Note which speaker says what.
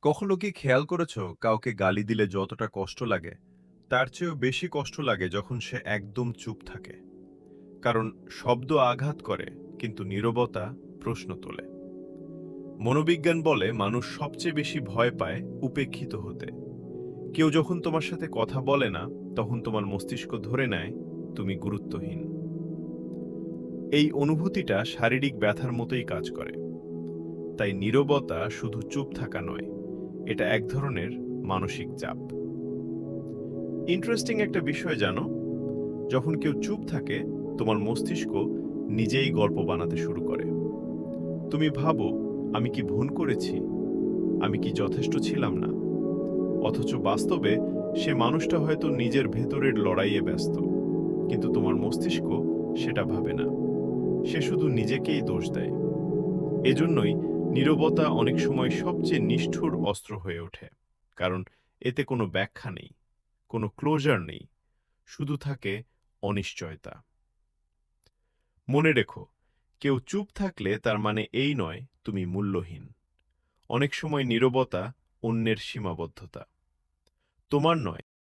Speaker 1: কখনো কি খেয়াল করেছো কাউকে গালি দিলে যতটা কষ্ট লাগে তার চেয়েও বেশি কষ্ট লাগে যখন সে একদম চুপ থাকে? কারণ শব্দ আঘাত করে, কিন্তু নীরবতা প্রশ্ন তোলে। মনোবিজ্ঞান বলে মানুষ সবচেয়ে বেশি ভয় পায় উপেক্ষিত হতে। কেউ যখন তোমার সাথে কথা বলে না, তখন তোমার মস্তিষ্ক ধরে নেয় তুমি গুরুত্বহীন। এই অনুভূতিটা শারীরিক ব্যথার মতোই কাজ করে। তাই নীরবতা শুধু চুপ থাকা নয়, এটা এক ধরনের মানসিক চাপ। ইন্টারেস্টিং একটা বিষয় জানো, যখন কেউ চুপ থাকে তোমার মস্তিষ্ক নিজেই গল্প বানাতে শুরু করে। তুমি ভাবো, আমি কি ভুল করেছি, আমি কি যথেষ্ট ছিলাম না? অথচ বাস্তবে সে মানুষটা হয়তো নিজের ভেতরের লড়াইয়ে ব্যস্ত, কিন্তু তোমার মস্তিষ্ক সেটা ভাবে না। সে শুধু নিজেকেই দোষ দেয়। এজন্যই নীরবতা অনেক সময় সবচেয়ে নিষ্ঠুর অস্ত্র হয়ে ওঠে। কারণ এতে কোনো ব্যাখ্যা নেই, কোনো ক্লোজার নেই, শুধু থাকে অনিশ্চয়তা। মনে রেখো, কেউ চুপ থাকলে তার মানে এই নয় তুমি মূল্যহীন। অনেক সময় নীরবতা অন্যের সীমাবদ্ধতা, তোমার নয়।